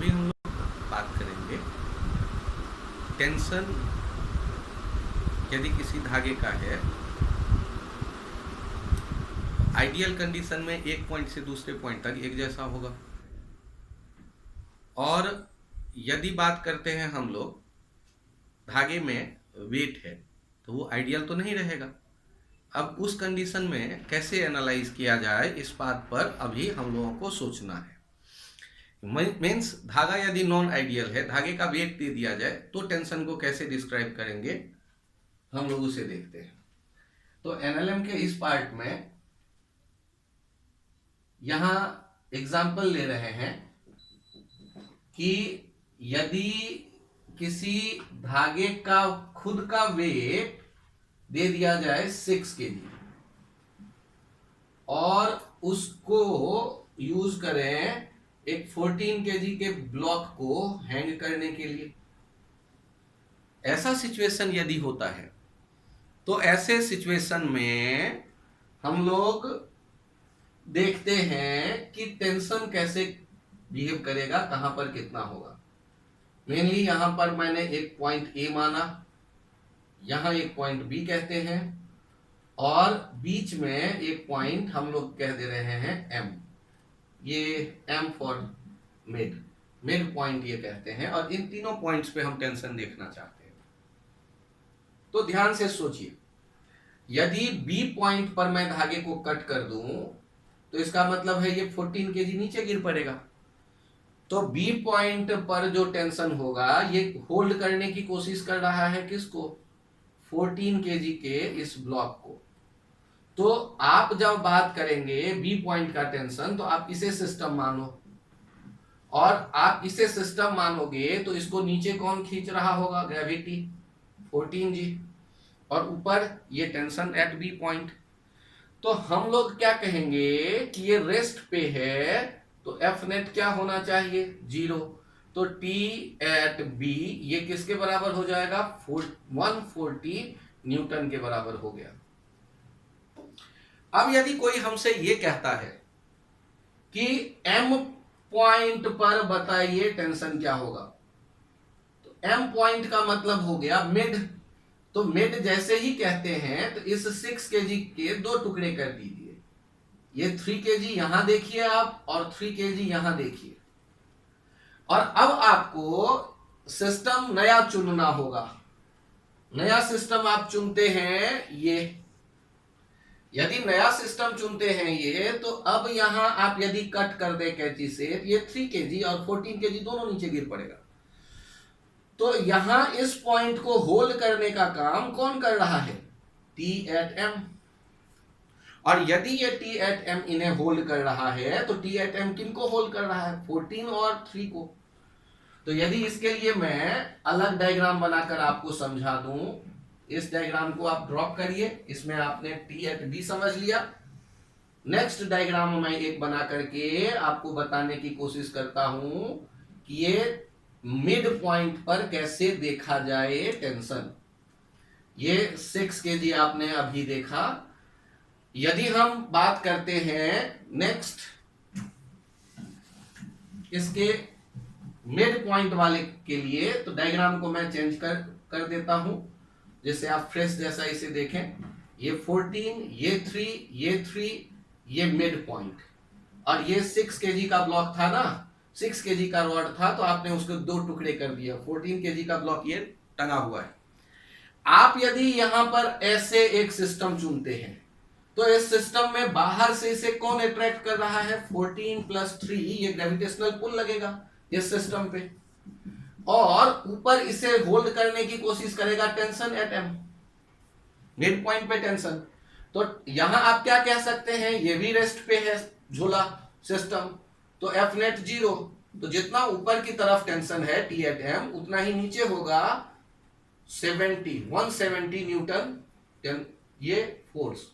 अभी हम लोग बात करेंगे टेंशन यदि किसी धागे का है। आइडियल कंडीशन में एक पॉइंट से दूसरे पॉइंट तक एक जैसा होगा, और यदि बात करते हैं हम लोग धागे में वेट है तो वो आइडियल तो नहीं रहेगा। अब उस कंडीशन में कैसे एनालाइज किया जाए, इस बात पर अभी हम लोगों को सोचना है। मीन्स धागा यदि नॉन आइडियल है, धागे का वेट दे दिया जाए तो टेंशन को कैसे डिस्क्राइब करेंगे हम लोग उसे देखते हैं। तो एनएलएम के इस पार्ट में यहां एग्जाम्पल ले रहे हैं कि यदि किसी धागे का खुद का वेट दे दिया जाए 6 kg और उसको यूज करें एक 14 kg के ब्लॉक को हैंग करने के लिए। ऐसा सिचुएशन यदि होता है तो ऐसे सिचुएशन में हम लोग देखते हैं कि टेंशन कैसे बिहेव करेगा, कहां पर कितना होगा। मेनली यहां पर मैंने एक पॉइंट ए माना, यहां एक पॉइंट बी कहते हैं, और बीच में एक पॉइंट हम लोग कह दे रहे हैं एम। ये एम फॉर मिड पॉइंट ये कहते हैं, और इन तीनों पॉइंट्स पे हम टेंशन देखना चाहते हैं। तो ध्यान से सोचिए, यदि बी पॉइंट पर मैं धागे को कट कर दूं तो इसका मतलब है ये 14 kg नीचे गिर पड़ेगा। तो बी पॉइंट पर जो टेंशन होगा ये होल्ड करने की कोशिश कर रहा है किसको, 14 kg के इस ब्लॉक को। तो आप जब बात करेंगे बी पॉइंट का टेंशन तो आप इसे सिस्टम मानो, और आप इसे सिस्टम मानोगे तो इसको नीचे कौन खींच रहा होगा, ग्रेविटी 14G, और ऊपर ये टेंशन एट बी पॉइंट। तो हम लोग क्या कहेंगे कि ये रेस्ट पे है, तो एफ नेट क्या होना चाहिए, 0। तो टी एट बी ये किसके बराबर हो जाएगा, 140 न्यूटन के बराबर हो गया। अब यदि कोई हमसे ये कहता है कि एम पॉइंट पर बताइए टेंशन क्या होगा, तो एम पॉइंट का मतलब हो गया मिड। तो मिड जैसे ही कहते हैं तो इस 6 kg के दो टुकड़े कर दीजिए। ये 3 kg यहां देखिए आप, और 3 kg यहां देखिए, और अब आपको सिस्टम नया चुनना होगा। नया सिस्टम आप चुनते हैं ये, यदि नया सिस्टम चुनते हैं ये, तो अब यहां आप यदि कट कर दे कैंची से, ये 3 kg और 14 kg दोनों नीचे गिर पड़ेगा। तो यहां इस पॉइंट को होल्ड करने का काम कौन कर रहा है, टी एट एम। और यदि ये टी एट एम इन्हें होल्ड कर रहा है तो टी एट एम किन को होल्ड कर रहा है, 14 और 3 को। तो यदि इसके लिए मैं अलग डायग्राम बनाकर आपको समझा दूं, इस डायग्राम को आप ड्रॉप करिए, इसमें आपने टी एट बी समझ लिया। नेक्स्ट डायग्राम मैं एक बना करके आपको बताने की कोशिश करता हूं कि ये मिड पॉइंट पर कैसे देखा जाए टेंशन। ये 6 kg आपने अभी देखा। यदि हम बात करते हैं नेक्स्ट इसके मिड पॉइंट वाले के लिए, तो डायग्राम को मैं चेंज कर देता हूं, जिससे आप फ्रेश जैसा इसे देखें। ये 14, ये 3, ये मिड पॉइंट, और ये 6 kg का ब्लॉक था ना, 6 kg का रॉड था, तो आपने उसको दो टुकड़े कर दिया। 14 kg का ब्लॉक ये टंगा हुआ है। आप यदि यहां पर ऐसे एक सिस्टम चुनते हैं तो इस सिस्टम में बाहर से इसे कौन अट्रैक्ट कर रहा है, 14 + 3, ये ग्रेविटेशनल पुल लगेगा इस सिस्टम पे, और ऊपर इसे होल्ड करने की कोशिश करेगा tension at M, midpoint पे टेंशन। तो यहां आप क्या कह सकते हैं, ये भी रेस्ट पे है झूला सिस्टम, तो एफ नेट 0। तो जितना ऊपर की तरफ टेंशन है टी एट एम, उतना ही नीचे होगा 170 न्यूटन, ये फोर्स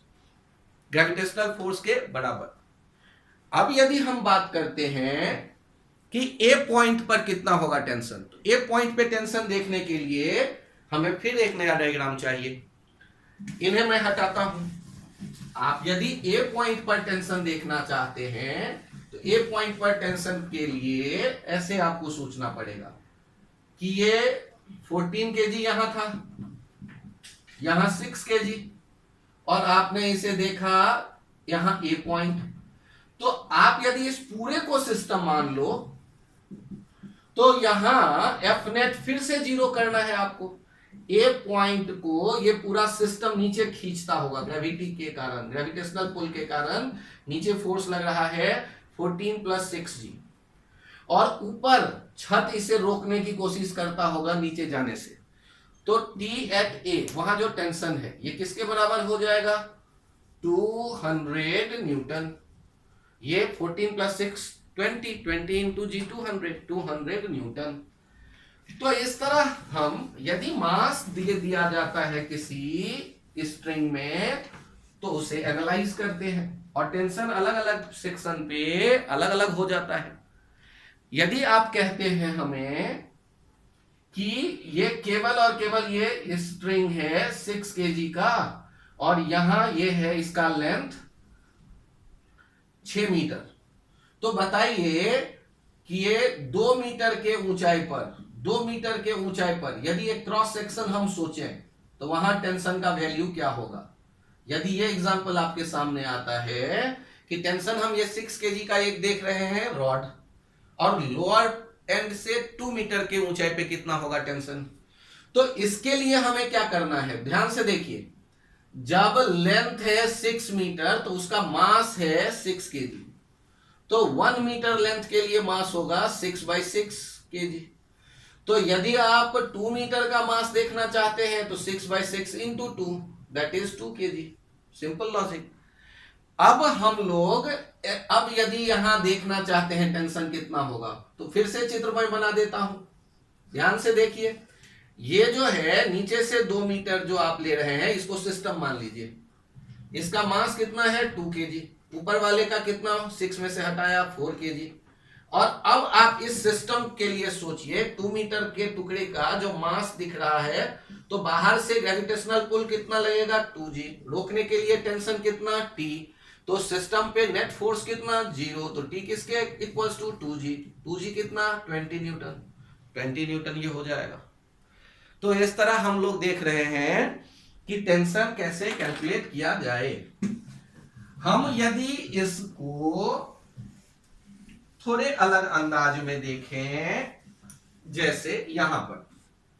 ग्रेविटेशनल फोर्स के बराबर। अब यदि हम बात करते हैं कि ए पॉइंट पर कितना होगा टेंशन, तो ए पॉइंट पे टेंशन देखने के लिए हमें फिर एक नया डायग्राम चाहिए। इन्हें मैं हटाता हूं। आप यदि ए पॉइंट पर टेंशन देखना चाहते हैं तो ए पॉइंट पर टेंशन के लिए ऐसे आपको सोचना पड़ेगा कि ये 14 केजी यहां था, यहां 6 केजी, और आपने इसे देखा यहां ए पॉइंट। तो आप यदि इस पूरे को सिस्टम मान लो तो यहां एफ नेट फिर से 0 करना है आपको। ए पॉइंट को ये पूरा सिस्टम नीचे खींचता होगा ग्रेविटी के कारण, ग्रेविटेशनल पुल के कारण नीचे फोर्स लग रहा है 14 + 6g, और ऊपर छत इसे रोकने की कोशिश करता होगा नीचे जाने से। तो T at A वहां जो टेंशन है ये किसके बराबर हो जाएगा? 200 न्यूटन। ये 14 + 6 20, 20 × G 200 न्यूटन। तो इस तरह हम यदि मास दिया जाता है किसी स्ट्रिंग में तो उसे एनालाइज करते हैं, और टेंशन अलग अलग सेक्शन पे अलग अलग हो जाता है। यदि आप कहते हैं हमें कि ये केवल और केवल ये स्ट्रिंग है 6 केजी का, और यहां ये है इसका लेंथ 6 मीटर, तो बताइए कि ये 2 मीटर के ऊंचाई पर, 2 मीटर के ऊंचाई पर यदि एक क्रॉस सेक्शन हम सोचें तो वहां टेंशन का वैल्यू क्या होगा? यदि ये एग्जांपल आपके सामने आता है कि टेंशन हम ये 6 केजी का एक देख रहे हैं रॉड, और लोअर एंड से 2 मीटर के ऊंचाई पे कितना होगा टेंशन, तो इसके लिए हमें क्या करना है? ध्यान से देखिए, जब लेंथ है 6 मीटर तो उसका मास है 6 केजी, तो 1 मीटर लेंथ के लिए मास होगा 6/6 केजी। तो यदि आप 2 मीटर का मास देखना चाहते हैं तो 6/6 × 2 that is 2 KG. Simple logic. अब हम लोग यदि यहां देखना चाहते हैं टेंशन कितना होगा, तो फिर से चित्र में बना देता हूं। ध्यान से देखिए, ये जो है नीचे से 2 मीटर जो आप ले रहे हैं इसको सिस्टम मान लीजिए, इसका मास कितना है 2 केजी, ऊपर वाले का कितना 6 में से हटाया 4 केजी। और अब आप इस सिस्टम के लिए सोचिए 2 मीटर के टुकड़े का जो मास दिख रहा है, तो बाहर से ग्रेविटेशनल पुल कितना लगेगा 2g, रोकने के लिए टेंशन कितना T, तो सिस्टम पे नेट फोर्स कितना 0, तो T किसके इक्वल्स टू 2g, 2g कितना 20 न्यूटन, 20 न्यूटन ये हो जाएगा। तो इस तरह हम लोग देख रहे हैं कि टेंशन कैसे कैलकुलेट किया जाए। हम यदि इसको थोड़े अलग अंदाज में देखें, जैसे यहां पर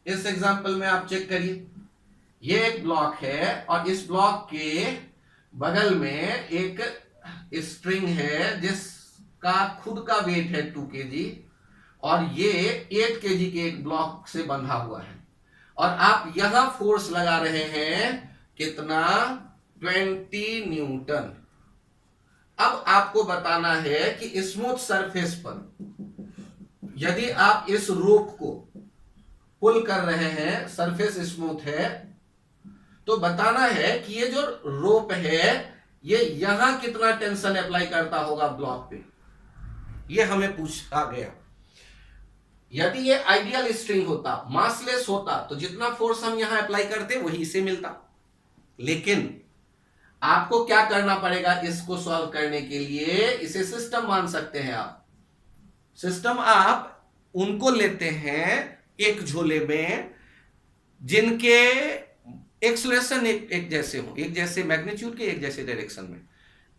इस एग्जांपल में आप चेक करिए, ये एक ब्लॉक है और इस ब्लॉक के बगल में एक स्ट्रिंग है जिसका खुद का वेट है 2 केजी, और ये 8 केजी के एक ब्लॉक से बंधा हुआ है, और आप यहां फोर्स लगा रहे हैं कितना 20 न्यूटन। अब आपको बताना है कि स्मूथ सरफेस पर यदि आप इस रोप को पुल कर रहे हैं, सरफेस स्मूथ है, तो बताना है कि ये जो रोप है ये यहां कितना टेंशन अप्लाई करता होगा ब्लॉक पे, ये हमें पूछा गया। यदि ये आइडियल स्ट्रिंग होता, मासलेस होता, तो जितना फोर्स हम यहां अप्लाई करते वही इसे मिलता। लेकिन आपको क्या करना पड़ेगा इसको सॉल्व करने के लिए? इसे सिस्टम मान सकते हैं आप। सिस्टम आप उनको लेते हैं एक झोले में जिनके एक्सलेशन एक जैसे हो, एक जैसे मैग्नीट्यूड के, एक जैसे डायरेक्शन में।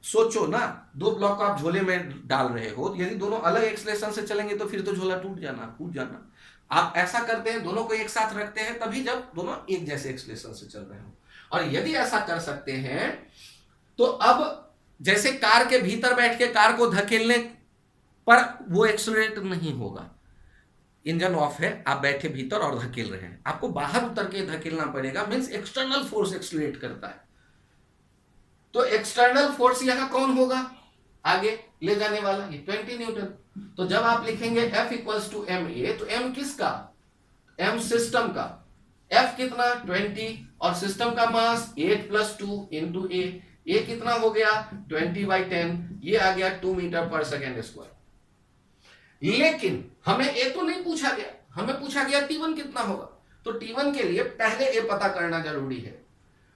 सोचो ना, 2 ब्लॉक आप झोले में डाल रहे हो, यदि दोनों अलग एक्सलेशन से चलेंगे तो फिर तो झोला टूट जाना। आप ऐसा करते हैं, दोनों को एक साथ रखते हैं तभी जब दोनों एक जैसे एक्सलेशन से चल रहे हो। और यदि ऐसा कर सकते हैं तो अब जैसे कार के भीतर बैठ के कार को धकेलने पर वो एक्सीलरेट नहीं होगा, इंजन ऑफ है, आप बैठे भीतर और धकेल रहे हैं, आपको बाहर उतर के धकेलना पड़ेगा, मींस एक्सटर्नल फोर्स एक्सीलरेट करता है। तो एक्सटर्नल फोर्स यहां कौन होगा आगे ले जाने वाला? ये 20 न्यूटन। तो जब आप लिखेंगे F = ma, तो m किसका? m सिस्टम का, F कितना 20, और सिस्टम का मास 8 + 2 × a, ये कितना हो गया 20/10, ये आ गया 2 मीटर/सेकंड²। लेकिन हमें ए तो नहीं पूछा गया, हमें पूछा गया T1 कितना होगा। तो T1 के लिए पहले ए पता करना जरूरी है।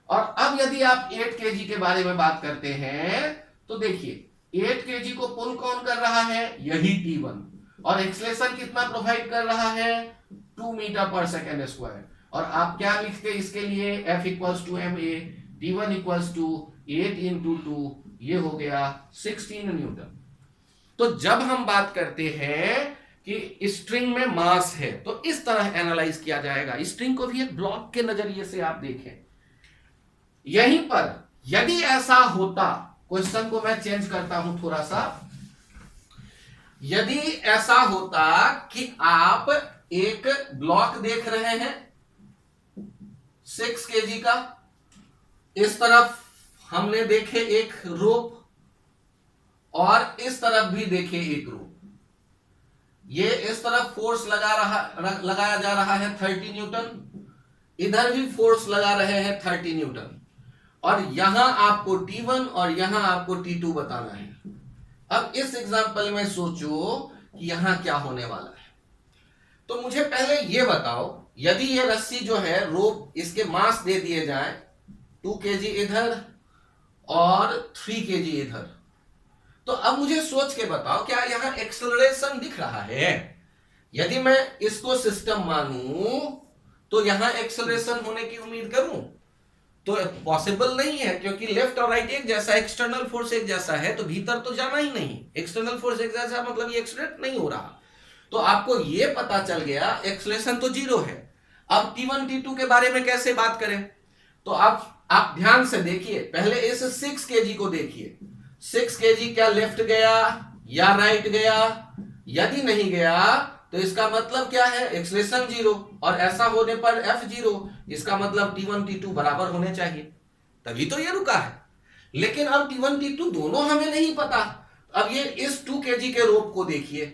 और अब यदि आप 8 केजी के बारे में बात करते हैं तो देखिए 8 kg को पुल कौन कर रहा है, यही T1, और एक्सलेशन कितना प्रोवाइड कर रहा है, 2 मीटर पर सेकेंड स्क्वायर। और आप क्या लिखते इसके लिए, F equals to ma, T1 equals to 8 into 2, ये हो गया 16 न्यूटन। तो जब हम बात करते हैं कि स्ट्रिंग में मास है तो इस तरह एनालाइज किया जाएगा। स्ट्रिंग को भी एक ब्लॉक के नजरिए से आप देखें। यहीं पर यदि ऐसा होता, क्वेश्चन को मैं चेंज करता हूं थोड़ा सा, यदि ऐसा होता कि आप एक ब्लॉक देख रहे हैं 6 kg का, इस तरफ हमने देखे एक रोप और इस तरफ भी देखे एक रोप, ये इस तरफ फोर्स लगाया जा रहा है 30 न्यूटन, इधर भी फोर्स लगा रहे हैं 30 न्यूटन, और यहां आपको T1 और यहां आपको T2 बताना है। अब इस एग्जांपल में सोचो कि यहां क्या होने वाला है। तो मुझे पहले ये बताओ, यदि ये रस्सी जो है रोप, इसके मास दे दिए जाए 2 kg इधर और 3 kg इधर, तो अब मुझे सोच के बताओ क्या यहां एक्सेलरेशन दिख रहा है। यदि मैं इसको सिस्टम मानूं तो यहां एक्सेलरेशन होने की उम्मीद करूं तो पॉसिबल नहीं है, क्योंकि लेफ्ट और राइट एक जैसा, एक्सटर्नल फोर्स एक जैसा है, तो भीतर तो जाना ही नहीं। एक्सटर्नल फोर्स एक जैसा मतलब ये एक्सेलरेट नहीं हो रहा। तो आपको ये पता चल गया एक्सेलरेशन तो 0 है। अब T1 T2 के बारे में कैसे बात करें, तो आप ध्यान से देखिए, पहले इस 6 kg को देखिए। 6 kg क्या लेफ्ट गया या राइट गया, यदि नहीं गया तो इसका मतलब क्या है, एक्सेलरेशन 0, और ऐसा होने पर F 0, इसका मतलब T1 T2 बराबर होने चाहिए, तभी तो ये रुका है। लेकिन अब T1 T2 दोनों हमें नहीं पता। अब ये इस 2 kg के रोप को देखिए,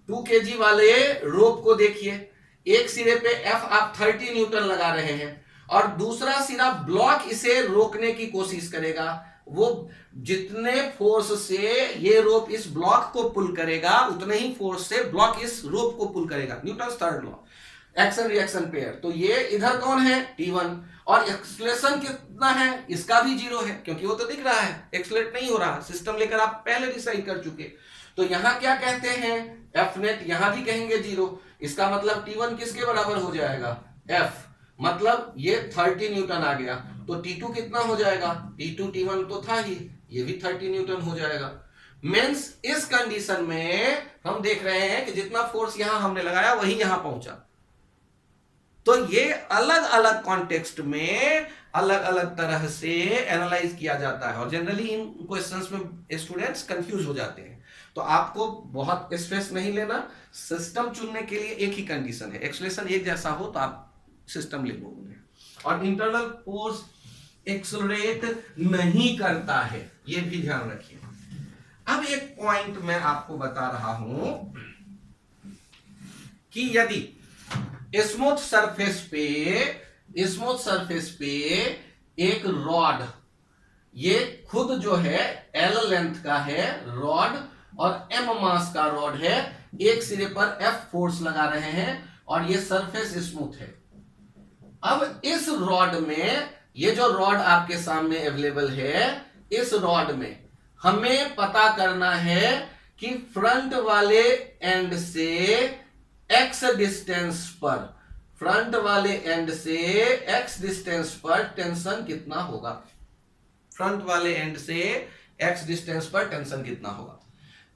2 kg वाले रोप को देखिए, एक सिरे पे F आप 30 न्यूटन लगा रहे हैं और दूसरा सिरा ब्लॉक इसे रोकने की कोशिश करेगा। वो जितने फोर्स से ये रोप इस ब्लॉक को पुल करेगा उतने ही फोर्स से ब्लॉक इस रोप को पुल करेगा, Newton third law, action reaction pair. तो ये इधर कौन है, T1, और एक्सेलरेशन कितना है, इसका भी 0 है, क्योंकि वो तो दिख रहा है, एक्सेलरेट नहीं हो रहा, सिस्टम लेकर आप पहले डिसाइड कर चुके। तो यहां क्या कहते हैं, F नेट, यहां भी कहेंगे 0, इसका मतलब T1 किसके बराबर हो जाएगा, F, मतलब ये 30 न्यूटन आ गया। तो T2 कितना हो जाएगा, T2 T1 तो था ही, ये भी 30 न्यूटन हो जाएगा। मींस इस कंडीशन में हम देख रहे हैं कि जितना फोर्स यहां हमने लगाया वही यहां पहुंचा। तो ये अलग अलग कॉन्टेक्स्ट में अलग अलग तरह से एनालाइज किया जाता है, और जनरली इन क्वेश्चंस में स्टूडेंट्स कंफ्यूज हो जाते हैं। तो आपको बहुत स्ट्रेस नहीं लेना, सिस्टम चुनने के लिए एक ही कंडीशन है, एक्सेलरेशन एक जैसा हो तो आप सिस्टम ले लोगे, और इंटरनल फोर्स एक्सेलरेट नहीं करता है, ये भी ध्यान रखिए। अब एक पॉइंट मैं आपको बता रहा हूं कि यदि स्मूथ सरफेस पे एक रॉड, ये खुद जो है L लेंथ का है रॉड और M मास का रॉड है, एक सिरे पर F फोर्स लगा रहे हैं और ये सरफेस स्मूथ है। अब इस रॉड में, ये जो रॉड आपके सामने अवेलेबल है, इस रॉड में हमें पता करना है कि फ्रंट वाले एंड से x डिस्टेंस पर, फ्रंट वाले एंड से x डिस्टेंस पर टेंशन कितना होगा, फ्रंट वाले एंड से x डिस्टेंस पर टेंशन कितना होगा।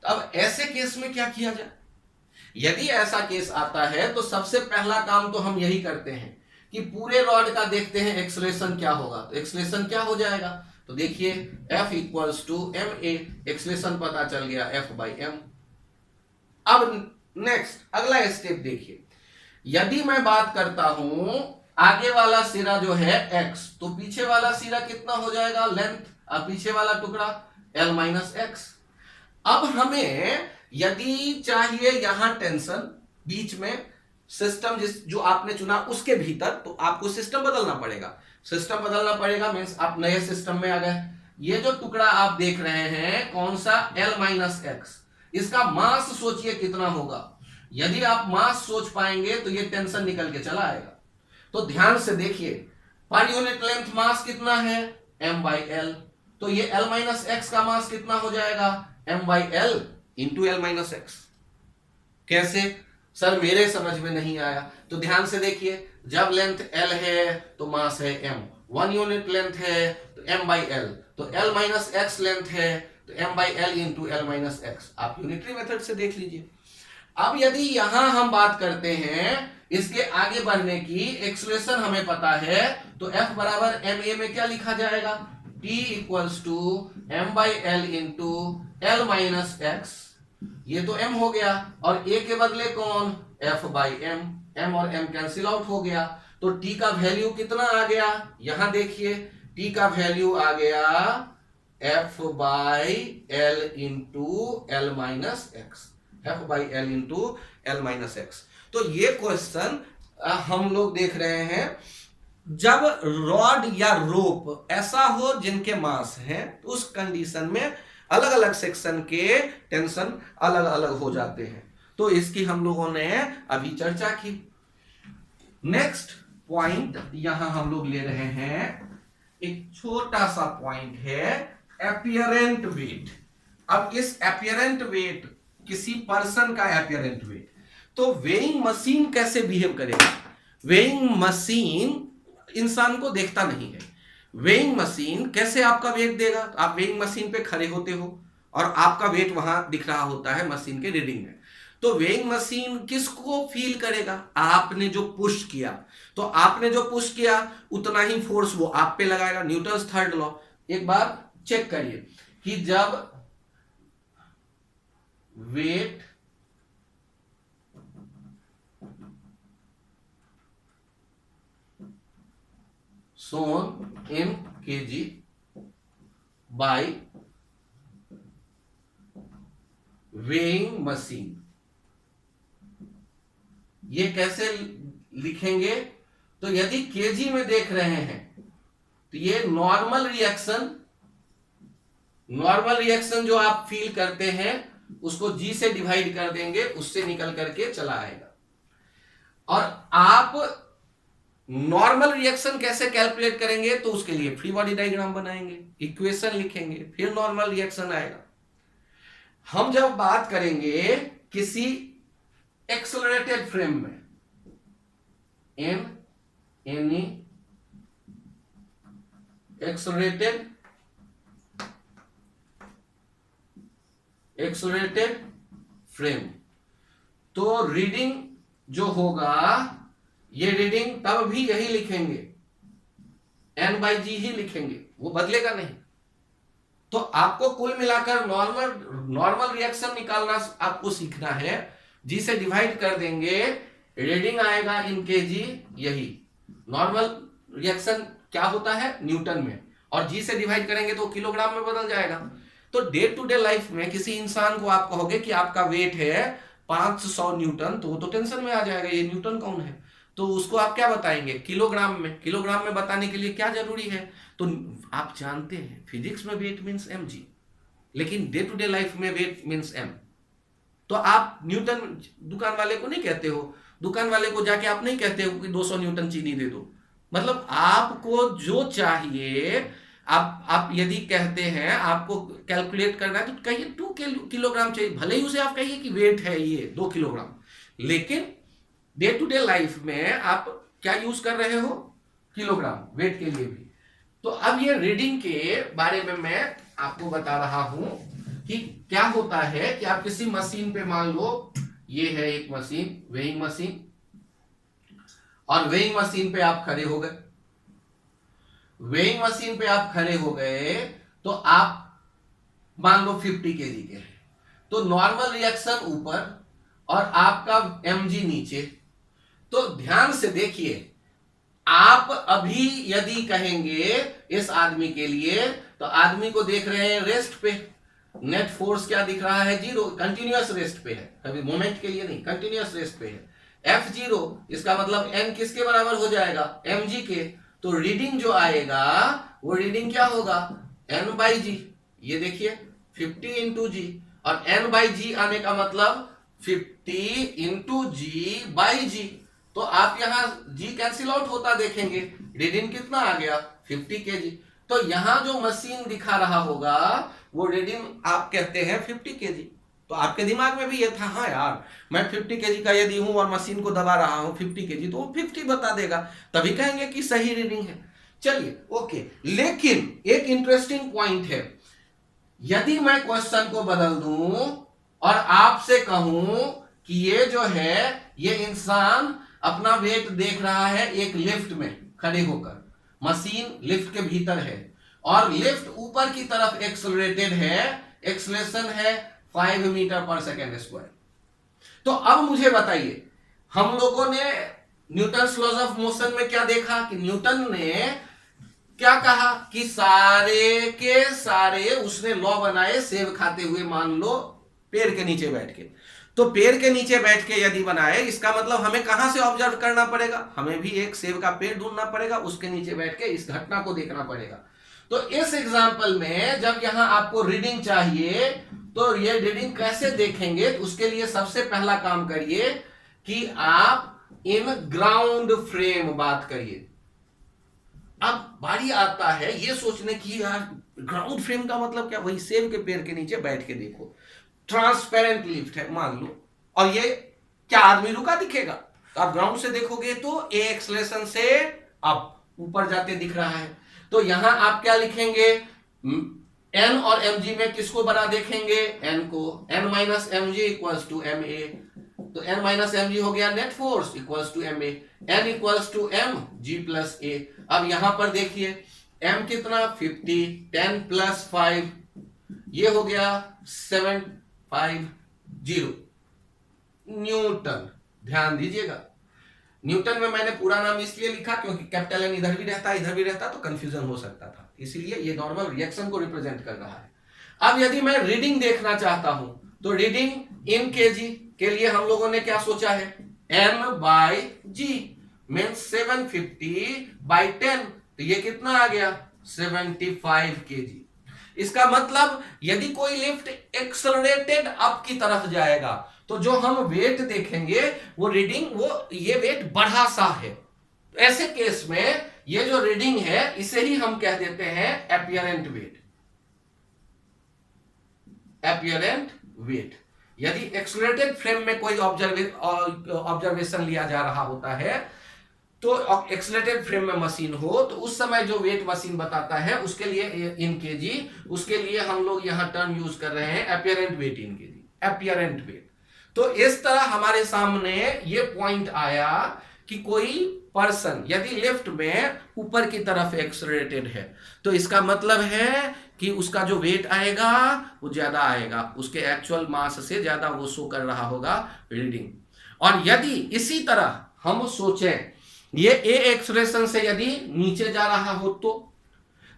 तो अब ऐसे केस में क्या किया जाए, यदि ऐसा केस आता है तो सबसे पहला काम तो हम यही करते हैं कि पूरे रॉड का देखते हैं एक्सेलरेशन क्या होगा। तो एक्सेलरेशन क्या हो जाएगा, तो देखिए F equals to ma, acceleration पता चल गया F बाई m। अब नेक्स्ट अगला स्टेप देखिए, यदि मैं बात करता हूं आगे वाला सिरा जो है x, तो पीछे वाला सिरा कितना हो जाएगा लेंथ, और पीछे वाला टुकड़ा L माइनस x। अब हमें यदि चाहिए यहां टेंशन बीच में, सिस्टम जो आपने चुना उसके भीतर, तो आपको सिस्टम बदलना पड़ेगा। सिस्टम बदलना पड़ेगा मींस आप नए सिस्टम में आ गए। ये जो टुकड़ा आप देख रहे हैं कौन सा, L माइनस एक्स, इसका मास सोचिए कितना होगा। यदि आप मास सोच पाएंगे तो ये टेंशन निकल के चला आएगा। तो ध्यान से देखिए, पर यूनिट लेंथ मास कितना है, m बाई एल। तो ये L माइनस एक्स का मास कितना हो जाएगा, m/l into L minus x. कैसे सर, मेरे समझ में नहीं आया। तो ध्यान से देखिए, जब लेंथ L है तो मास है m, 1 यूनिट लेंथ है तो m/l, तो L माइनस एक्स लेंथ है तो m/l into L minus x. आप यूनिटरी मेथड से देख लीजिए। अब यदि यहां हम बात करते हैं इसके आगे बढ़ने की, एक्सलेशन हमें पता है, तो F बराबर ma में क्या लिखा जाएगा, T equals to m/l into L minus x. ये तो m हो गया, और a के बदले कौन, F/m, m और m कैंसिल आउट हो गया। तो t का वैल्यू कितना आ गया, यहां देखिए, t का वैल्यू आ गया F/l into L minus x, F/l into L minus x. तो ये क्वेश्चन हम लोग देख रहे हैं, जब रॉड या रोप ऐसा हो जिनके मास हैं, तो उस कंडीशन में अलग अलग सेक्शन के टेंशन अलग अलग हो जाते हैं। तो इसकी हम लोगों ने अभी चर्चा की। नेक्स्ट पॉइंट यहां हम लोग ले रहे हैं, एक छोटा सा पॉइंट है, एपियरेंट वेट। अब इस एपियरेंट वेट, किसी पर्सन का एपियरेंट वेट, तो वेइंग मशीन कैसे बिहेव करेगा। वेइंग मशीन इंसान को देखता नहीं है, वेइंग मशीन कैसे आपका वेट देगा। आप वेइंग मशीन पे खड़े होते हो और आपका वेट वहां दिख रहा होता है मशीन के रीडिंग में। तो वेइंग मशीन किसको फील करेगा, आपने जो पुश किया, तो आपने जो पुश किया उतना ही फोर्स वो आप पे लगाएगा, न्यूटन्स थर्ड लॉ। एक बार चेक करिए कि जब wait shown in kg by weighing machine, ये कैसे लिखेंगे, तो यदि केजी में देख रहे हैं तो ये नॉर्मल रिएक्शन जो आप फील करते हैं उसको जी से डिवाइड कर देंगे, उससे निकल करके चला आएगा। और आप नॉर्मल रिएक्शन कैसे कैलकुलेट करेंगे, तो उसके लिए फ्री बॉडी डायग्राम बनाएंगे, इक्वेशन लिखेंगे, फिर नॉर्मल रिएक्शन आएगा। हम जब बात करेंगे किसी एक्सेलरेटेड फ्रेम में, एनी एक्सेलरेटेड फ्रेम, तो रीडिंग जो होगा, ये रीडिंग तब भी यही लिखेंगे, n/g ही लिखेंगे, वो बदलेगा नहीं। तो आपको कुल मिलाकर नॉर्मल रिएक्शन निकालना आपको सीखना है। जी से डिवाइड कर देंगे, रीडिंग आएगा इन केजी, यही नॉर्मल रिएक्शन क्या होता है न्यूटन में, और जी से डिवाइड करेंगे तो किलोग्राम में बदल जाएगा। तो डे टू डे लाइफ में किसी इंसान को आप कहोगे कि आपका वेट है 500 न्यूटन, तो वो तो टेंशन में आ जाएगा, ये न्यूटन कौन है। तो उसको आप क्या बताएंगे, किलोग्राम में। किलोग्राम में बताने के लिए क्या जरूरी है, तो आप जानते हैं फिजिक्स में वेट मींस mg, लेकिन डे टू डे लाइफ में वेट मींस m। तो आप न्यूटन दुकान वाले को नहीं कहते हो, दुकान वाले को जाके आप नहीं कहते हो कि 200 न्यूटन चीनी दे दो। मतलब आपको जो चाहिए, आप यदि कहते हैं आपको कैलकुलेट करना है, तो कहिए 2 किलोग्राम चाहिए, भले ही उसे आप कहिए कि वेट है ये 2 किलोग्राम, लेकिन डे टू डे लाइफ में आप क्या यूज कर रहे हो, किलोग्राम, वेट के लिए भी। तो अब ये रीडिंग के बारे में मैं आपको बता रहा हूं कि क्या होता है कि आप किसी मशीन पे, मान लो ये है एक मशीन, वेइंग मशीन, और वेइंग मशीन पे आप खड़े हो गए। वेइंग मशीन पे आप खड़े हो गए तो आप मान लो 50 केजी के हैं, तो नॉर्मल रिएक्शन ऊपर और आपका mg नीचे। तो ध्यान से देखिए, आप अभी यदि कहेंगे इस आदमी के लिए, तो आदमी को देख रहे हैं रेस्ट पे, नेट फोर्स क्या दिख रहा है, 0, कंटिन्यूअस रेस्ट पे है, कभी मोमेंट के लिए नहीं, कंटिन्यूअस रेस्ट पे है। F0, इसका मतलब n किसके बराबर हो जाएगा, mg के। तो रीडिंग जो आएगा वो रीडिंग क्या होगा, n/g। ये देखिए 50 इंटू जी, और n/g आने का मतलब 50 इंटू g/g। तो आप यहां g कैंसिल आउट होता देखेंगे, रीडिंग कितना आ गया, 50 kg। तो यहां जो मशीन दिखा रहा होगा वो रीडिंग आप कहते हैं 50 केजी। तो आपके दिमाग में भी ये था, हाँ यार मैं 50 केजी का यदि हूं और मशीन को दबा रहा हूं 50 केजी, तो वो 50 बता देगा, तभी कहेंगे कि सही रीडिंग है। चलिए ओके, लेकिन एक इंटरेस्टिंग पॉइंट है, यदि मैं क्वेश्चन को बदल दूं और आपसे कहूं कि ये जो है ये इंसान अपना वेट देख रहा है एक लिफ्ट में खड़े होकर, मशीन लिफ्ट के भीतर है और लिफ्ट ऊपर की तरफ एक्सेलरेटेड है, एक्सेलरेशन है 5 मीटर पर सेकेंड स्क्वायर। तो अब मुझे बताइए, हम लोगों ने न्यूटन लॉज ऑफ मोशन में क्या देखा कि न्यूटन ने क्या कहा कि सारे के सारे उसने लॉ बनाए सेब खाते हुए, मान लो पेड़ के नीचे बैठ के। तो पेड़ के नीचे बैठ के यदि बनाए, इसका मतलब हमें कहां से ऑब्जर्व करना पड़ेगा, हमें भी एक सेब का पेड़ ढूंढना पड़ेगा, उसके नीचे बैठ के इस घटना को देखना पड़ेगा। तो इस एग्जाम्पल में जब यहां आपको रीडिंग चाहिए तो ये रीडिंग कैसे देखेंगे, तो उसके लिए सबसे पहला काम करिए कि आप इन ग्राउंड फ्रेम बात करिए। अब बारी आता है ये सोचने की, यार ग्राउंड फ्रेम का मतलब क्या, वही सेब के पेड़ के नीचे बैठ के देखो, ट्रांसपेरेंट लिफ्ट है मान लो, और ये क्या आदमी रुका दिखेगा, तो आप ग्राउंड से देखोगे तो ए एक्सेलरेशन से आप ऊपर जाते दिख रहा है। तो यहां आप क्या लिखेंगे, एन और एम जी में किसको बड़ा देखेंगे, एन को, N minus M G equals to M A, तो एन माइनस एम जी हो गया net force equals to M A, N equals to M G plus A. अब यहां पर देखिए एम कितना 50, 10 प्लस 5 ये हो गया 750 न्यूटन। ध्यान दीजिएगा, न्यूटन में मैंने पूरा नाम इसलिए लिखा क्योंकि कैपिटल एन इधर भी रहता इधर भी रहता तो कंफ्यूजन हो सकता था, इसीलिए ये नॉर्मल रिएक्शन को रिप्रेजेंट कर रहा है। अब यदि मैं रीडिंग देखना चाहता हूं तो रीडिंग इन केजी के लिए हम लोगों ने क्या सोचा है, N by g means 750 by 10, तो ये कितना आ गया 75 केजी। इसका मतलब यदि कोई लिफ्ट एक्सेलरेटेड अप की तरफ जाएगा तो जो हम वेट देखेंगे वो रीडिंग, वो ये वेट बढ़ा सा है। ऐसे केस में ये जो रीडिंग है इसे ही हम कह देते हैं एपियरेंट वेट, एपियरेंट वेट। यदि एक्सेलरेटेड फ्रेम में कोई ऑब्जर्वेशन लिया जा रहा होता है तो एक्सेलरेटेड फ्रेम में मशीन हो तो उस समय जो वेट मशीन बताता है उसके लिए इन केजी, उसके लिए हम लोग यहां टर्म यूज कर रहे हैं एपियरेंट वेट इन केजी, एपियरेंट वेट। तो इस तरह हमारे सामने ये पॉइंट आया कि कोई पर्सन यदि लिफ्ट में ऊपर की तरफ एक्सेलरेटेड है तो इसका मतलब है कि उसका जो वेट आएगा वो ज्यादा आएगा, उसके एक्चुअल मास से ज्यादा वो शो कर रहा होगा रीडिंग। और यदि इसी तरह हम सोचें ये ए एक्सेलरेशन से यदि नीचे जा रहा हो तो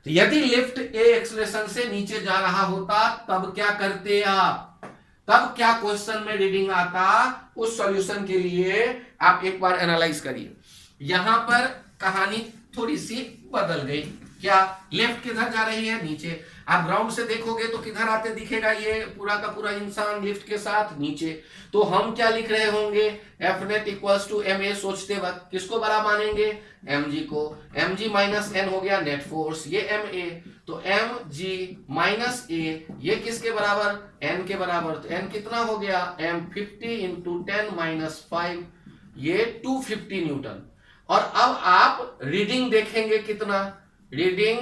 यदि लिफ्ट ए एक्सेलरेशन से नीचे जा रहा होता तब क्या करते आप, तब क्या क्वेश्चन में रीडिंग आता, उस सॉल्यूशन के लिए आप एक बार एनालाइज करिए। यहां पर कहानी थोड़ी सी बदल गई, क्या लेफ्ट किधर जा रही है, नीचे। आप ग्राउंड से देखोगे तो किधर आते दिखेगा ये पूरा का पूरा इंसान लिफ्ट के साथ नीचे। तो हम क्या लिख रहे होंगे, F net equals to M a, सोचते वक्त किसको बड़ा मानेंगे, एम जी को। एम जी माइनस एन हो गया नेट फोर्स, ये एम ए, तो एम जी माइनस ए ये किसके बराबर, एन के बराबर। तो एन कितना हो गया, एम 50 इंटू 10 माइनस 5 ये 250 न्यूटन। और अब आप रीडिंग देखेंगे कितना, रीडिंग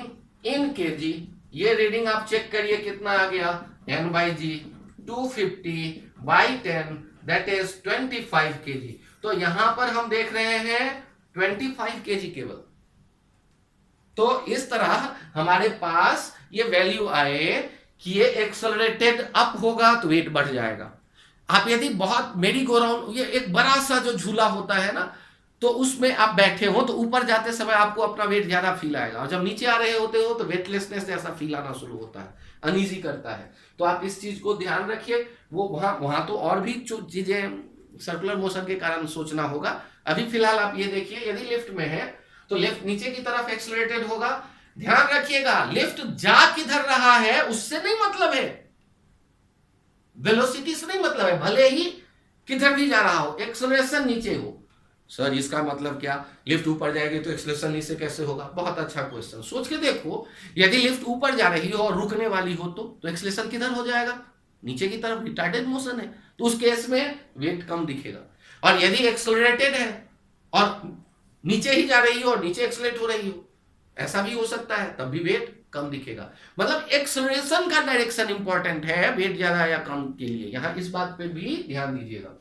इन केजी, ये रीडिंग आप चेक करिए कितना आ गया, N by g 250 by 10 that is 25 kg. तो यहां पर हम देख रहे हैं 25 केजी केवल। तो इस तरह हमारे पास ये वैल्यू आए कि ये एक्सेलरेटेड अप होगा तो वेट बढ़ जाएगा। आप यदि बहुत मेरी गो राउंड, ये एक बड़ा सा जो झूला होता है ना, तो उसमें आप बैठे हो तो ऊपर जाते समय आपको अपना वेट ज्यादा फील आएगा, और जब नीचे आ रहे होते हो तो वेटलेसनेस जैसा फील आना शुरू होता है, अनईजी करता है। तो आप इस चीज को ध्यान रखिए। वो वहां तो और भी चीजें सर्कुलर मोशन के कारण सोचना होगा। अभी फिलहाल आप ये देखिए, यदि लिफ्ट में है तो लिफ्ट नीचे की तरफ एक्सेलरेटेड होगा। ध्यान रखिएगा लिफ्ट जा किधर रहा है उससे नहीं मतलब है, वेलोसिटी से नहीं मतलब है, भले ही किधर भी जा रहा हो, एक्सेलरेशन नीचे हो, सर इसका मतलब क्या, लिफ्ट ऊपर जाएगी तो एक्सेलरेशन नीचे कैसे होगा? बहुत अच्छा क्वेश्चन, सोच के देखो, यदि लिफ्ट ऊपर जा रही हो और रुकने वाली हो तो एक्सेलरेशन किधर हो जाएगा? नीचे की तरफ, रिटार्डेड मोशन है, तो उस केस में वेट कम दिखेगा। और यदि एक्सेलरेटेड है और नीचे ही जा रही हो और नीचे एक्सेलरेट हो रही हो, ऐसा भी हो सकता है, तब भी वेट कम दिखेगा। मतलब एक्सेलरेशन का डायरेक्शन इंपॉर्टेंट है वेट ज्यादा या कम के लिए, यहां इस बात पे भी ध्यान दीजिएगा।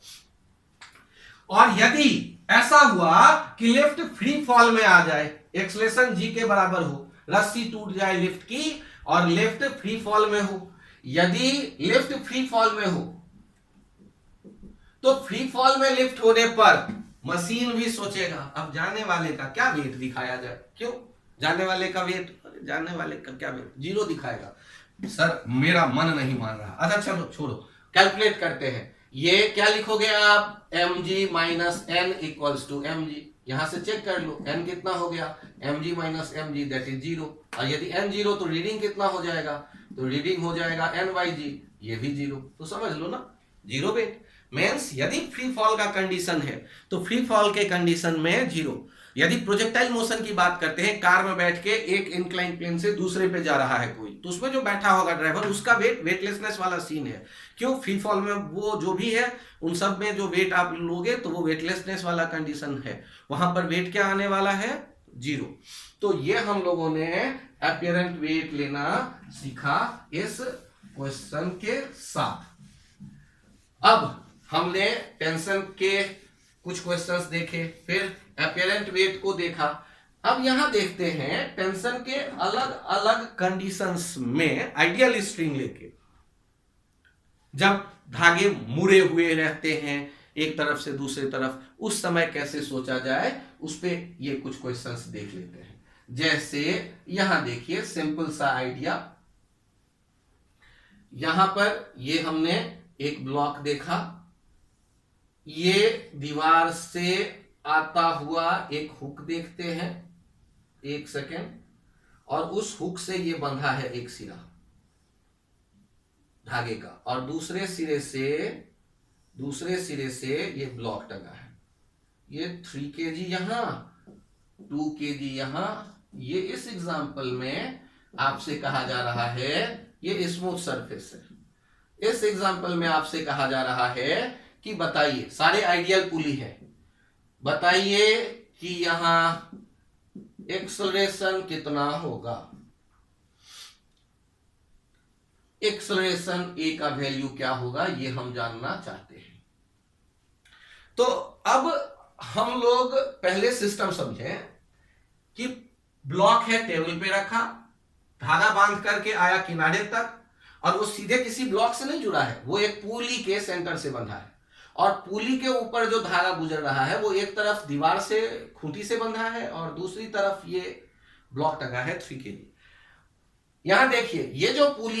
और यदि ऐसा हुआ कि लिफ्ट फ्री फॉल में आ जाए, एक्सेलरेशन जी के बराबर हो, रस्सी टूट जाए लिफ्ट की और लिफ्ट फ्री फॉल में हो, यदि लिफ्ट फ्री फॉल में हो तो फ्री फॉल में लिफ्ट होने पर मशीन भी सोचेगा अब जाने वाले का क्या वेट दिखाया जाए। क्यों? जाने वाले का वेट, जाने वाले का क्या वेट, 0 दिखाएगा। सर मेरा मन नहीं मान रहा, अच्छा चलो छोड़ो, कैलकुलेट करते हैं। ये क्या लिखोगे आप, mg minus N equals to mg, यहां से चेक कर लो n कितना हो गया, mg minus mg that is 0। और यदि n 0 तो रीडिंग कितना हो जाएगा, तो रीडिंग हो जाएगा n/g, ये भी 0, तो समझ लो ना 0 वेट। मींस यदि फ्री फॉल का कंडीशन है तो फ्री फॉल के कंडीशन में 0। यदि प्रोजेक्टाइल मोशन की बात करते हैं, कार में बैठ के एक इंक्लाइन प्लेन से दूसरे पे जा रहा है कोई, तो उसमें जो बैठा होगा ड्राइवर, उसका वेट वेटलेसनेस वाला सीन है। क्यों? फ्री फॉल में वो जो भी है उन सब में जो वेट आप लोगे तो वो वेटलेसनेस वाला कंडीशन है, वहां पर वेट क्या आने वाला है, 0। तो ये हम लोगों ने अपीयरेंट वेट लेना सीखा इस क्वेश्चन के साथ। अब हमने टेंशन के कुछ क्वेश्चंस देखे, फिर अपीयरेंट वेट को देखा। अब यहां देखते हैं टेंशन के अलग अलग कंडीशंस में आइडियल स्ट्रिंग लेके, जब धागे मुड़े हुए रहते हैं एक तरफ से दूसरी तरफ, उस समय कैसे सोचा जाए, उस पे ये कुछ क्वेश्चंस देख लेते हैं। जैसे यहां देखिए सिंपल सा आइडिया, यहां पर ये हमने एक ब्लॉक देखा, ये दीवार से आता हुआ एक हुक देखते हैं, एक सेकेंड, और उस हुक से ये बंधा है एक सिरा धागे का, और दूसरे सिरे से ये ब्लॉक टंगा है। ये 3 kg यहां, 2 kg यहां। ये इस एग्जांपल में आपसे कहा जा रहा है ये स्मूथ सरफेस है। इस एग्जांपल में आपसे कहा जा रहा है कि बताइए, सारे आइडियल पुली है, बताइए कि यहां एक्सेलरेशन कितना होगा। एक्सेलरेशन ए का वैल्यू क्या होगा ये हम जानना चाहते हैं। तो अब हम लोग पहले सिस्टम समझें कि ब्लॉक है, टेबल पे रखा, धागा बांध करके आया किनारे तक, और वो सीधे किसी ब्लॉक से नहीं जुड़ा है, वो एक पुली के सेंटर से बंधा है, और पुली के ऊपर जो धागा गुजर रहा है वो एक तरफ दीवार से खूंटी से बंधा है और दूसरी तरफ ये ब्लॉक टंगा है 3 kg। यहां देखिए ये जो पुली है